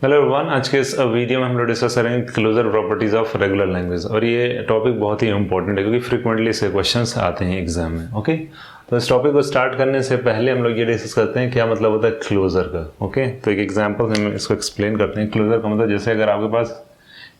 Hello everyone, आज के इस वीडियो में हम लोग डिस्कस करेंगे closure properties of regular language. और ये टॉपिक बहुत ही इंपॉर्टेंट है क्योंकि फ्रीक्वेंटली इससे क्वेश्चंस आते हैं एग्जाम में। ओके, तो इस टॉपिक को स्टार्ट करने से पहले हम लोग ये डिस्कस करते हैं क्या मतलब होता है क्लोजर का। ओके, तो एक एग्जाम्पल से हम इसको एक्सप्लेन करते हैं। क्लोजर का मतलब जैसे अगर आपके पास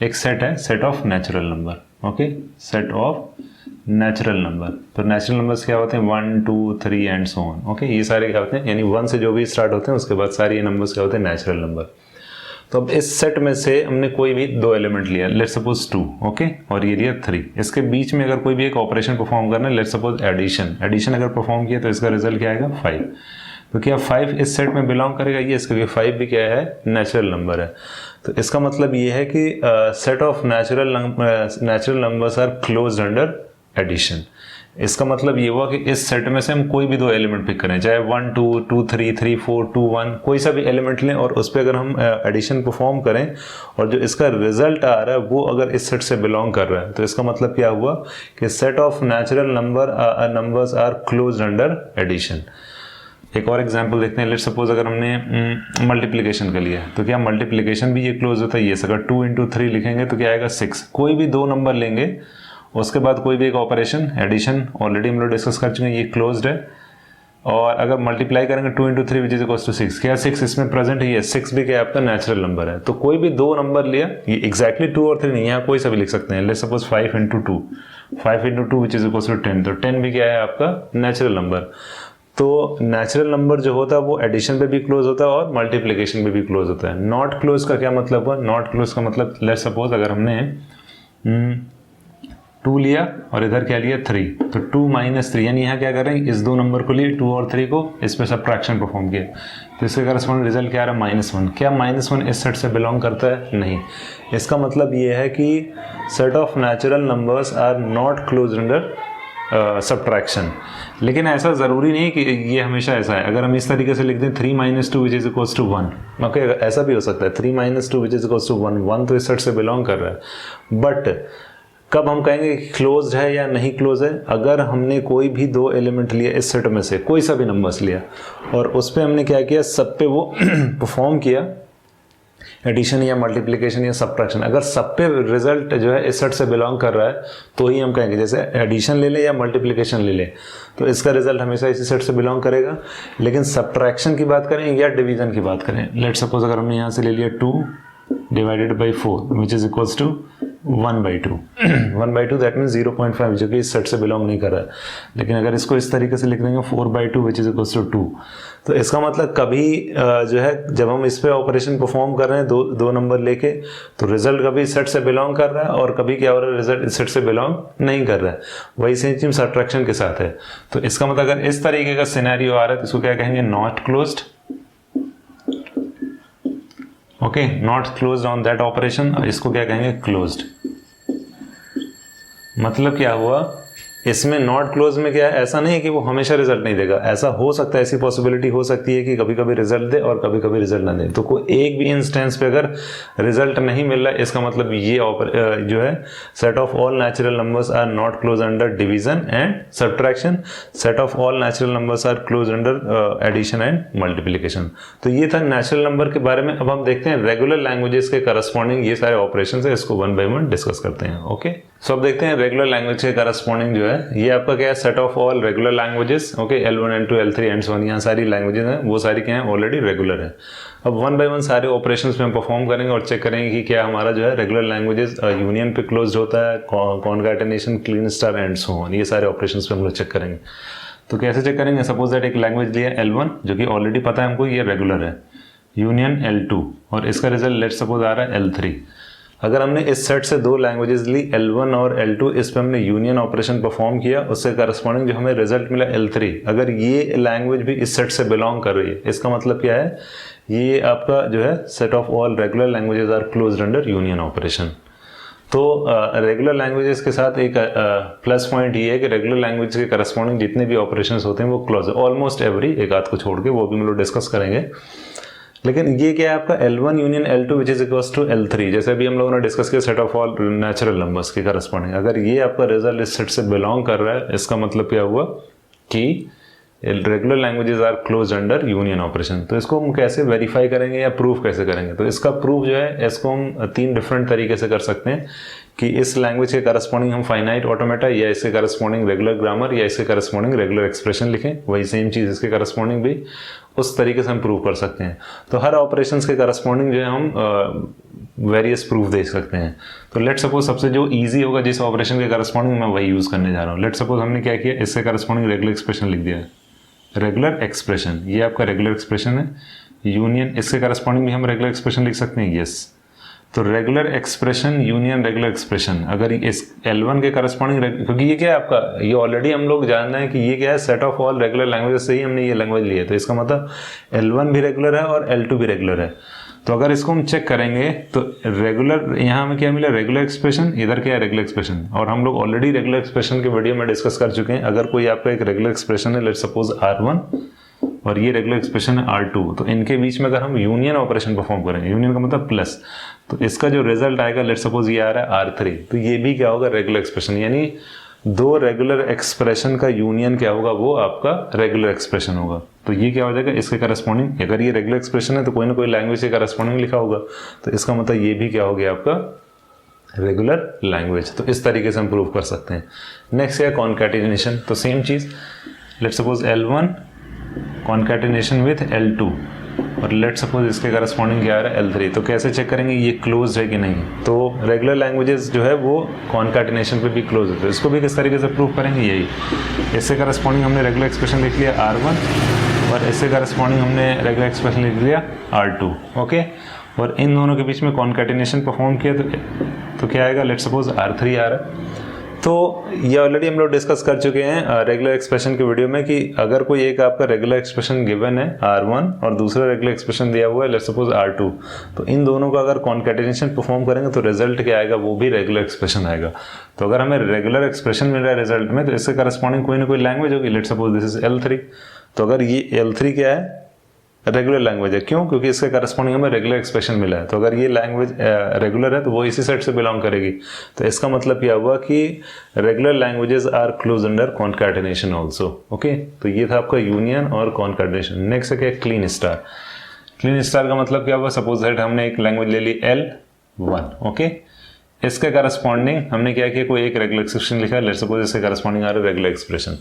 एक सेट है, set of natural number. Okay, set of natural number, तो नेचुरल नंबर्स क्या होते हैं 1 2 3 एंड सो ऑन। ओके, ये सारे क्या होते हैं, यानी 1 से जो भी स्टार्ट होते हैं उसके बाद सारे ये नंबर्स क्या होते हैं, नेचुरल नंबर। तो अब इस सेट में से हमने कोई भी दो एलिमेंट लिया, लेट सपोज 2, ओके, और ये लिया 3। इसके बीच में अगर कोई भी एक ऑपरेशन परफॉर्म करना है, लेट सपोज एडिशन अगर परफॉर्म किया तो इसका रिजल्ट क्या आएगा 5। तो क्या 5 इस सेट में बिलोंग करेगा, ये इसका 5 भी क्या है, नेचुरल नंबर है। तो इसका मतलब ये है कि set of natural numbers are closed under addition. इसका मतलब ये हुआ कि इस सेट में से हम कोई भी दो एलिमेंट पिक करें, चाहे 1 2 2 3 3 4 2 1, कोई सा भी एलिमेंट लें और उस पर अगर हम एडिशन परफॉर्म करें और जो इसका रिजल्ट आ रहा है वो अगर इस सेट से बिलोंग कर रहा है, तो इसका मतलब क्या हुआ कि set of natural numbers are closed under addition. एक और एग्जांपल देखते हैं। लेट सपोज अगर हमने मल्टीप्लिकेशन कर लिया तो क्या मल्टीप्लिकेशन भी ये क्लोज होता है, ये अगर 2 × 3 लिखेंगे तो क्या आएगा 6। कोई भी दो नंबर लेंगे उसके बाद कोई भी एक ऑपरेशन, एडिशन ऑलरेडी हम लोग डिस्कस कर चुके हैं, ये क्लोज्ड है। और अगर मल्टीप्लाई करेंगे 2 × 3 विच इज इक्वल्स टू 6, क्या 6 इसमें प्रेजेंट है, ये 6 भी क्या आपका नेचुरल नंबर है। तो कोई भी दो नंबर लिया, ये एग्जैक्टली 2 और 3 नहीं, यहाँ कोई सा भी लिख सकते हैं। Let suppose 5 × 2, 5 × 2 which is equals to 10, तो 10 भी क्या है आपका नेचुरल नंबर। तो नेचुरल नंबर जो होता है वो एडिशन पे भी क्लोज होता है और मल्टीप्लिकेशन पे भी क्लोज होता है। नॉट क्लोज का क्या मतलब हुआ, नॉट क्लोज का मतलब लेट सपोज अगर हमने 2 लिया और इधर क्या लिया 3, तो 2 - 3, यानी यहाँ क्या कर रहे हैं, इस दो नंबर को लिए 2 और 3 को इस पे सब्ट्रैक्शन परफॉर्म किया, तो इसके करस्पॉन्डिंग रिजल्ट क्या आ रहा है -1। क्या -1 इस सेट से बिलोंग करता है, नहीं। इसका मतलब ये है कि set of natural numbers are not close under subtraction. लेकिन ऐसा ज़रूरी नहीं कि ये हमेशा ऐसा है। अगर हम इस तरीके से लिख दें 3 - 2 which is equals to 1, okay, ऐसा भी हो सकता है 3 - 2 विच इज इक्वल्स टू 1, 1 तो इस सेट से बिलोंग कर रहा है। बट कब हम कहेंगे कि क्लोज्ड है या नहीं क्लोज है, अगर हमने कोई भी दो एलिमेंट लिया इस सेट में से, कोई सा भी नंबर्स लिया और उस पर हमने क्या किया, सब पे वो परफॉर्म किया एडिशन या मल्टीप्लिकेशन या सब्ट्रैक्शन। अगर सब पे रिजल्ट जो है इस सेट से बिलोंग कर रहा है तो ही हम कहेंगे। जैसे एडिशन ले लें या मल्टीप्लिकेशन ले लें तो इसका रिजल्ट हमेशा इसी सेट से बिलोंग करेगा। लेकिन सब्ट्रैक्शन की बात करें या डिवीजन की बात करें, लेट सपोज अगर हमने यहाँ से ले लिया 2 / 4 which is equals to 1/2 1/2 that means 0.5, जो कि इस सेट से बिलोंग नहीं कर रहा है। लेकिन अगर इसको इस तरीके से लिख देंगे 4/2 विच इज इक्वल्स टू 2, तो इसका मतलब कभी जो है जब हम इस पे ऑपरेशन परफॉर्म कर रहे हैं दो नंबर लेके, तो रिजल्ट कभी इस सेट से बिलोंग कर रहा है और कभी क्या हो रहा है, रिजल्ट इस सेट से बिलोंग नहीं कर रहा है। वही सेम चीज सब्ट्रैक्शन के साथ है। तो इसका मतलब अगर इस तरीके का सिनेरियो आ रहा है तो इसको क्या कहेंगे, not closed. Okay, not closed on that operation. इसको क्या कहेंगे, क्लोज्ड। मतलब क्या हुआ, इसमें नॉट क्लोज में क्या है, ऐसा नहीं है कि वो हमेशा रिजल्ट नहीं देगा। ऐसा हो सकता है, ऐसी पॉसिबिलिटी हो सकती है कि कभी कभी रिजल्ट दे और कभी कभी रिजल्ट ना दे। तो कोई एक भी इंस्टेंस पे अगर रिजल्ट नहीं मिल रहा है, इसका मतलब ये जो है set of all natural numbers are not close under division and subtraction, set of all natural numbers are close under addition and multiplication. तो ये था नेचुरल नंबर के बारे में। अब हम देखते हैं रेगुलर लैंग्वेजेस के करस्पॉन्डिंग ये सारे ऑपरेशन है, इसको 1 by 1 डिस्कस करते हैं। ओके, सो अब देखते हैं रेगुलर लैंग्वेज के करस्पॉन्डिंग जो है, ये आपका क्या है, set of all regular languages. Okay, L1 L2 L3 and so on, यहाँ सारी लैंग्वेजेस हैं, वो सारी क्या है, ऑलरेडी रेगुलर है। अब 1 by 1 सारे ऑपरेशंस में हम परफॉर्म करेंगे और चेक करेंगे कि क्या हमारा जो है रेगुलर लैंग्वेजेस यूनियन पे क्लोज्ड होता है, concatenation, Kleene star and so on, ये सारे ऑपरेशंस पे हम लोग चेक करेंगे। तो कैसे चेक करेंगे, सपोज दैट एक लैंग्वेज लिया L1 जो कि ऑलरेडी पता है हमको ये रेगुलर है, यूनियन L2 और इसका रिजल्ट लेट सपोज आ रहा है L3। अगर हमने इस सेट से दो लैंग्वेजेस ली L1 और L2, इस पर हमने यूनियन ऑपरेशन परफॉर्म किया, उससे करस्पॉन्डिंग जो हमें रिजल्ट मिला L3, अगर ये लैंग्वेज भी इस सेट से बिलोंग कर रही है, इसका मतलब क्या है, ये आपका जो है set of all regular languages are closed under union operation. तो रेगुलर लैंग्वेजेस के साथ एक प्लस पॉइंट ये है कि रेगुलर लैंग्वेज के करस्पॉन्डिंग जितने भी ऑपरेशंस होते हैं वो क्लोज है, ऑलमोस्ट एवरी, एक आध को छोड़ के, वो भी हम लोग डिस्कस करेंगे। लेकिन ये क्या है आपका L1 union L2 which is equals to L3, जैसे अभी हम लोगों ने डिस्कस किया set of all natural numbers के करस्पॉन्डिंग। अगर ये आपका रिजल्ट इस सेट से बिलोंग कर रहा है, इसका मतलब क्या हुआ कि regular languages are close under union operation. तो इसको हम कैसे वेरीफाई करेंगे या प्रूफ कैसे करेंगे? तो इसका प्रूफ जो है इसको हम 3 डिफरेंट तरीके से कर सकते हैं कि इस लैंग्वेज के करस्पॉन्डिंग हम फाइनाइट ऑटोमेटा या इसके करस्पॉन्डिंग रेगुलर ग्रामर या इसके करस्पॉन्डिंग रेगुलर एक्सप्रेशन लिखें, वही सेम चीज़ इसके करस्पॉन्डिंग भी उस तरीके से हम प्रूव कर सकते हैं। तो हर ऑपरेशंस के करस्पॉन्डिंग जो है हम वेरियस प्रूफ देख सकते हैं। तो लेट सपोज सबसे जो इजी होगा जिस ऑपरेशन के करस्पॉन्डिंग मैं वही यूज़ करने जा रहा हूँ। लेट सपोज हमने क्या किया, इससे करस्पॉन्डिंग रेगुलर एक्सप्रेशन लिख दिया है, रेगुलर एक्सप्रेशन, ये आपका रेगुलर एक्सप्रेशन है। यूनियन, इसके करस्पॉन्डिंग भी हम रेगुलर एक्सप्रेशन लिख सकते हैं, यस। तो regular expression union regular expression, अगर इस L1 के करस्पॉन्डिंग, क्योंकि ये क्या है आपका, ये ऑलरेडी हम लोग जान रहे हैं कि ये क्या है, set of all regular languages से ही हमने ये लैंग्वेज ली है। तो इसका मतलब L1 भी रेगुलर है और L2 भी रेगुलर है। तो अगर इसको हम चेक करेंगे तो रेगुलर, यहाँ हमें क्या मिला, रेगुलर एक्सप्रेशन, इधर क्या है, रेगुलर एक्सप्रेशन। और हम लोग ऑलरेडी रेगुलर एक्सप्रेशन के वीडियो में डिस्कस कर चुके हैं। अगर कोई आपका एक रेगुलर एक्सप्रेशन है, लेट सपोज R1 और ये रेगुलर एक्सप्रेशन है R2, तो इनके बीच में अगर हम यूनियन ऑपरेशन परफॉर्म करेंगे, यूनियन का मतलब प्लस, तो इसका जो रिजल्ट आएगा, लेट सपोज ये आ रहा है R3, तो ये भी क्या होगा, रेगुलर एक्सप्रेशन। यानी 2 रेगुलर एक्सप्रेशन का यूनियन क्या होगा, वो आपका रेगुलर एक्सप्रेशन होगा। तो ये क्या हो जाएगा, इसके करस्पॉन्डिंग, अगर ये रेगुलर एक्सप्रेशन है तो कोई ना कोई लैंग्वेज के करस्पॉन्डिंग लिखा होगा, तो इसका मतलब ये भी क्या हो गया आपका रेगुलर लैंग्वेज। तो इस तरीके से हम प्रूव कर सकते हैं। नेक्स्ट है कॉन्कैटिनेशन। तो same cheese, let suppose L1 concatenation with L2 और लेट सपोज इसके करस्पॉन्डिंग क्या आ रहा है, L3। तो कैसे चेक करेंगे ये क्लोज है कि नहीं? तो रेगुलर लैंग्वेजेस जो है वो कॉन्कैटिनेशन पे भी क्लोज होते हैं। इसको भी किस तरीके से प्रूव करेंगे, यही, इससे करस्पॉन्डिंग हमने रेगुलर एक्सप्रेशन लिख लिया R1 और इससे करस्पॉन्डिंग हमने रेगुलर एक्सप्रेशन लिख लिया R2, ओके। और इन दोनों के बीच में कॉन्कैटिनेशन परफॉर्म किया तो क्या आएगा, लेट सपोज R3 आ रहा है। तो ये ऑलरेडी हम लोग डिस्कस कर चुके हैं रेगुलर एक्सप्रेशन के वीडियो में कि अगर कोई एक आपका रेगुलर एक्सप्रेशन गिवन है R1 और दूसरा रेगुलर एक्सप्रेशन दिया हुआ है लेट्स सपोज R2, तो इन दोनों का अगर कॉन्कैटिनेशन परफॉर्म करेंगे तो रिजल्ट क्या आएगा, वो भी रेगुलर एक्सप्रेशन आएगा। तो अगर हमें रेगुलर एक्सप्रेशन मिल रहा है रिजल्ट में, तो इससे करस्पॉन्डिंग कोई ना कोई लैंग्वेज होगी। Let's suppose this is L3, तो अगर ये L3 क्या है, रेगुलर लैंग्वेज है। क्यों? क्योंकि इसके करस्पॉन्डिंग हमें रेगुलर एक्सप्रेशन मिला है। तो अगर ये लैंग्वेज रेगुलर है तो वो इसी सेट से बिलोंग करेगी। तो इसका मतलब क्या हुआ कि regular languages are close under concatenation also, okay. तो ये था आपका यूनियन और कॉन्कैटिनेशन। नेक्स्ट है क्या, क्लीन स्टार। क्लीन स्टार का मतलब क्या हुआ, सपोज दैट हमने एक लैंग्वेज ले ली L1, ओके। इसके करस्पॉन्डिंग हमने क्या किया, कोई एक रेगुलर एक्सप्रेशन लिखा, लेट्स सपोज इसके करस्पॉन्डिंग आ रहा है रेगुलर एक्सप्रेशन,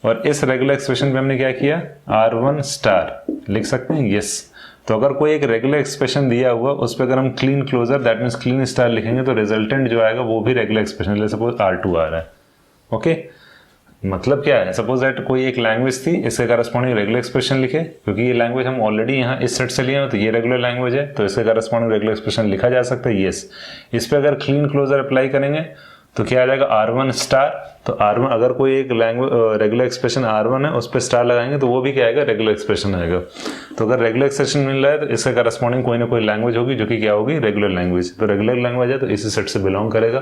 और इस रेगुलर एक्सप्रेशन पे हमने क्या किया, R1 स्टार लिख सकते हैं, यस। तो अगर कोई एक रेगुलर एक्सप्रेशन दिया हुआ उस पर अगर हम Kleene closure that means Kleene star लिखेंगे तो रिजल्टेंट जो आएगा वो भी regular expression, let suppose R2 आ रहा है, ओके। मतलब क्या है, सपोज दैट कोई एक लैंग्वेज थी, इसके करस्पॉन्डिंग रेगुलर एक्सप्रेशन लिखे, क्योंकि ये लैंग्वेज हम ऑलरेडी यहाँ इस सेट से लिए हैं तो ये रेगुलर लैंग्वेज है, तो इसके करस्पॉन्डिंग रेगुलर एक्सप्रेशन लिखा जा सकता है, यस। इस पर अगर क्लीन क्लोजर अप्लाई करेंगे तो क्या आ जाएगा, R1 स्टार। तो R1 अगर कोई एक लैंग्वेज रेगुलर एक्सप्रेशन R1 है उस पर स्टार लगाएंगे तो वो भी क्या आएगा, रेगुलर एक्सप्रेशन आएगा। तो अगर रेगुलर एक्सप्रेशन मिल रहा है तो इसके करस्पॉन्डिंग कोई ना कोई लैंग्वेज होगी जो कि क्या होगी, रेगुलर लैंग्वेज। तो रेगुलर लैंग्वेज है तो इसी सेट से बिलोंग करेगा।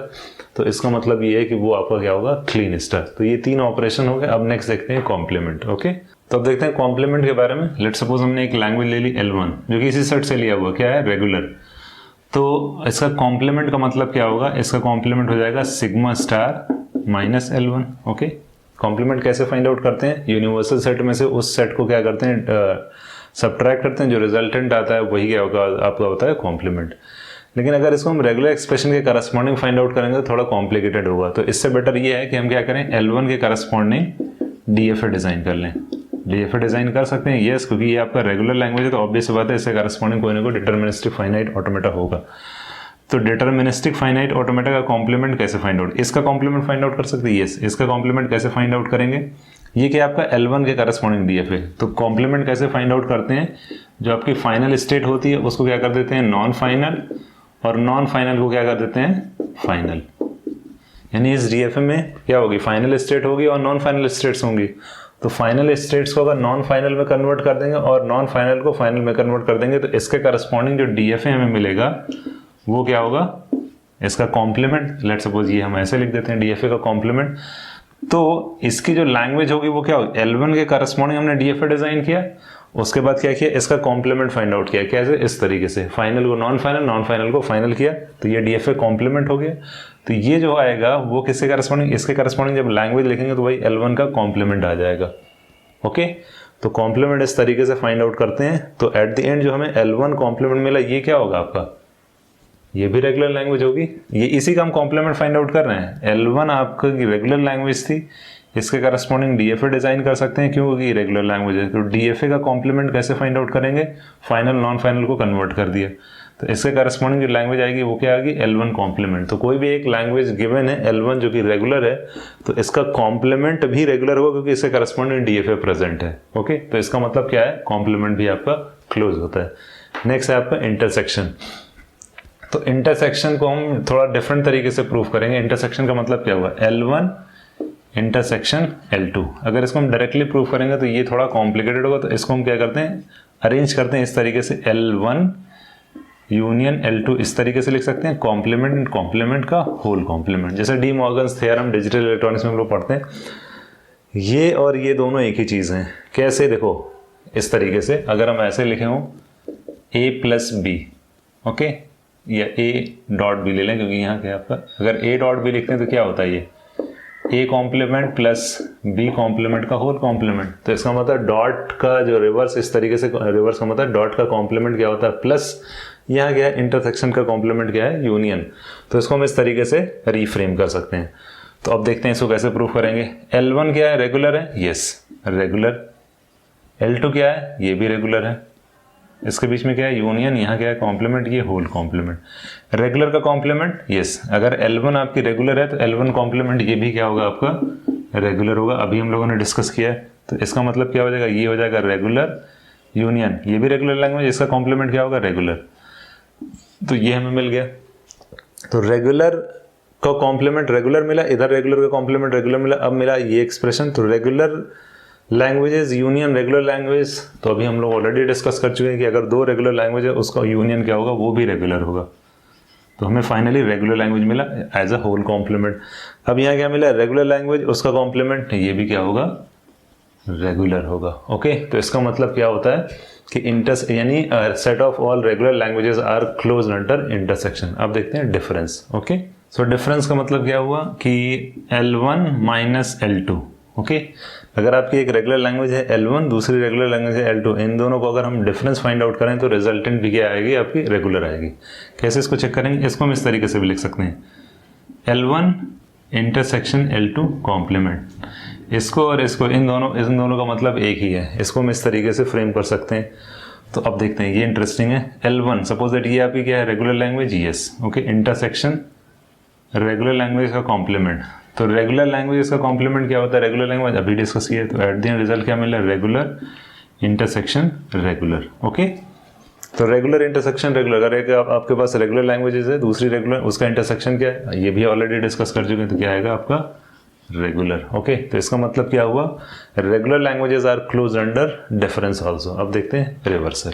तो इसका मतलब ये है कि वो आपका क्या होगा, क्लीन स्टार। तो ये 3 ऑपरेशन हो गए। अब नेक्स्ट देखते हैं कॉम्प्लीमेंट, ओके। तो अब देखते हैं कॉम्प्लीमेंट के बारे में। लेट सपोज हमने एक लैंग्वेज ले ली L1 जो कि इसी सेट से लिया हुआ क्या है, रेगुलर। तो इसका कॉम्प्लीमेंट का मतलब क्या होगा, इसका कॉम्प्लीमेंट हो जाएगा sigma star minus L1, okay. Complement कैसे फाइंड आउट करते हैं, यूनिवर्सल सेट में से उस सेट को क्या करते हैं, सबट्रैक्ट करते हैं, जो रिजल्टेंट आता है वही क्या होगा, आपका होता है कॉम्प्लीमेंट। लेकिन अगर इसको हम रेगुलर एक्सप्रेशन के करस्पॉन्डिंग फाइंड आउट करेंगे तो थोड़ा कॉम्प्लिकेटेड होगा। तो इससे बेटर ये है कि हम क्या करें, L1 के करस्पॉन्डिंग DFA डिजाइन कर लें। DFA डिजाइन कर सकते हैं, यस, क्योंकि ये आपका रेगुलर लैंग्वेज है तो ऑब्वियस बात है इससे करस्पॉन्डिंग कोई ना कोई डिटरमिनिस्टिक फाइनाइट ऑटोमेटा होगा। तो डिटरमिनिस्टिक फाइनाइट ऑटोमेटा का कॉम्प्लीमेंट कैसे फाइंड आउट, इसका कॉम्प्लीमेंट फाइंड आउट कर सकते हैं, यस। इसका कॉम्प्लीमेंट कैसे फाइंड आउट करेंगे, ये क्या आपका L1 के करस्पॉन्डिंग DFA। तो कॉम्प्लीमेंट कैसे फाइंड आउट करते हैं, जो आपकी फाइनल स्टेट होती है उसको क्या कर देते हैं, नॉन फाइनल, और नॉन फाइनल को क्या कर देते हैं, फाइनल। यानी इस DFA में क्या होगी, फाइनल स्टेट होगी और नॉन फाइनल स्टेट्स होंगी। तो फाइनल स्टेट्स को अगर नॉन फाइनल में कन्वर्ट कर देंगे और नॉन फाइनल को फाइनल में कन्वर्ट कर देंगे तो इसके करस्पॉन्डिंग जो DFA हमें मिलेगा वो क्या होगा, इसका कॉम्प्लीमेंट। लेट सपोज ये हम ऐसे लिख देते हैं DFA का कॉम्प्लीमेंट। तो इसकी जो लैंग्वेज होगी वो क्या होगी, L1 के करस्पॉन्डिंग हमने DFA डिजाइन किया, उसके बाद क्या किया, इसका कॉम्प्लीमेंट फाइंड आउट किया। कैसे, इस तरीके से, फाइनल को नॉन फाइनल, नॉन फाइनल को फाइनल किया, तो ये DFA कॉम्प्लीमेंट हो गया। तो ये जो आएगा वो किसके करस्पॉन्डिंग, इसके करस्पॉन्डिंग जब लैंग्वेज लिखेंगे तो भाई L1 का कॉम्प्लीमेंट आ जाएगा, ओके, तो कॉम्प्लीमेंट इस तरीके से फाइंड आउट करते हैं। तो एट द एंड जो हमें L1 कॉम्प्लीमेंट मिला ये क्या होगा आपका, ये भी रेगुलर लैंग्वेज होगी। ये इसी का हम कॉम्प्लीमेंट फाइंड आउट कर रहे हैं। L1 आपका रेगुलर लैंग्वेज थी, इसके करस्पॉन्डिंग DFA डिजाइन कर सकते हैं, क्योंकि ये रेगुलर लैंग्वेज है। तो DFA का कॉम्प्लीमेंट कैसे फाइंड आउट करेंगे, फाइनल नॉन फाइनल को कन्वर्ट कर दिया, तो इसके करस्पॉन्डिंग जो लैंग्वेज आएगी वो क्या आएगी, L1 कॉम्प्लीमेंट। तो कोई भी एक लैंग्वेज गिवन है L1 जो कि रेगुलर है, तो इसका कॉम्प्लीमेंट भी रेगुलर होगा क्योंकि इसके करस्पॉन्डिंग DFA प्रेजेंट है। ओके, तो इसका मतलब क्या है, कॉम्प्लीमेंट भी आपका क्लोज होता है। नेक्स्ट है आपका इंटरसेक्शन। तो इंटरसेक्शन को हम थोड़ा डिफरेंट तरीके से प्रूव करेंगे। इंटरसेक्शन का मतलब क्या होगा, L1 इंटरसेक्शन L2। अगर इसको हम डायरेक्टली प्रूव करेंगे तो ये थोड़ा कॉम्प्लिकेटेड होगा, तो इसको हम क्या करते हैं, अरेंज करते हैं इस तरीके से, L1 यूनियन L2 इस तरीके से लिख सकते हैं, कॉम्प्लीमेंट एंड कॉम्प्लीमेंट का होल कॉम्प्लीमेंट। जैसे D Morgan's theorem digital electronics में हम लोग पढ़ते हैं, ये और ये दोनों एक ही चीज़ हैं। कैसे, देखो इस तरीके से, अगर हम ऐसे लिखे हों A प्लस बी, ओके, या A डॉट बी ले लें, क्योंकि यहाँ क्या है आपका, अगर A डॉट बी लिखते हैं तो क्या होता है, ये A complement plus B complement का होल कॉम्प्लीमेंट। तो इसका मतलब डॉट का जो रिवर्स, इस तरीके से रिवर्स का मतलब डॉट का कॉम्प्लीमेंट क्या होता है, प्लस यहाँ क्या है, इंटरसेक्शन का कॉम्प्लीमेंट क्या है, यूनियन। तो इसको हम इस तरीके से रीफ्रेम कर सकते हैं। तो अब देखते हैं इसको कैसे प्रूफ करेंगे। L1 क्या है, रेगुलर है, यस रेगुलर। L2 क्या है, ये भी रेगुलर है। इसके बीच में क्या है, यूनियन, यहाँ क्या है, कॉम्प्लीमेंट, ये होल कॉम्प्लीमेंट। रेगुलर का कॉम्प्लीमेंट, यस, अगर L1 आपकी रेगुलर है तो L1 कॉम्प्लीमेंट ये भी क्या होगा आपका, रेगुलर होगा। अभी हम लोगों ने डिस्कस किया है, तो इसका मतलब क्या हो जाएगा, ये हो जाएगा रेगुलर यूनियन, ये भी रेगुलर लैंग्वेज, इसका कॉम्प्लीमेंट क्या होगा, रेगुलर। तो ये हमें मिल गया। तो रेगुलर का कॉम्प्लीमेंट रेगुलर मिला, इधर रेगुलर का कॉम्प्लीमेंट रेगुलर मिला, अब मिला ये एक्सप्रेशन। तो regular languages union regular language, तो अभी हम लोग ऑलरेडी डिस्कस कर चुके हैं कि अगर दो रेगुलर लैंग्वेज है उसका यूनियन क्या होगा, वो भी रेगुलर होगा। तो हमें फाइनली रेगुलर लैंग्वेज मिला एज अ होल कॉम्प्लीमेंट। अब यहाँ क्या मिला, रेगुलर लैंग्वेज, उसका कॉम्प्लीमेंट ये भी क्या होगा, रेगुलर होगा। ओके, तो इसका मतलब क्या होता है कि यानी set of all regular languages are close under intersection. अब देखते हैं डिफरेंस। ओके, सो डिफरेंस का मतलब क्या हुआ कि L1 माइनस L2। ओके, अगर आपकी एक रेगुलर लैंग्वेज है L1, दूसरी रेगुलर लैंग्वेज है L2, इन दोनों को अगर हम डिफरेंस फाइंड आउट करें तो रिजल्टेंट भी क्या आएगी, आपकी रेगुलर आएगी। कैसे इसको चेक करेंगे, इसको हम इस तरीके से भी लिख सकते हैं, L1 इंटरसेक्शन L2 कॉम्प्लीमेंट। इसको और इसको, इन दोनों का मतलब एक ही है, इसको हम इस तरीके से फ्रेम कर सकते हैं। तो अब देखते हैं, ये इंटरेस्टिंग है। L1 सपोज दैट ये आपकी क्या है, regular language, yes, okay, intersection regular language का कॉम्प्लीमेंट। तो रेगुलर लैंग्वेज का कॉम्प्लीमेंट क्या होता है, रेगुलर लैंग्वेज, अभी डिस्कस किया। तो एट द एंड रिजल्ट क्या मिला, रेगुलर इंटरसेक्शन रेगुलर। ओके, तो रेगुलर इंटरसेक्शन रेगुलर, अगर एक आपके पास रेगुलर लैंग्वेजेस है, दूसरी रेगुलर, उसका इंटरसेक्शन क्या है, ये भी ऑलरेडी डिस्कस कर चुके हैं, तो क्या आएगा आपका रेगुलर। ओके, तो इसका मतलब क्या हुआ, regular languages are close under difference also. अब देखते हैं रिवर्सल।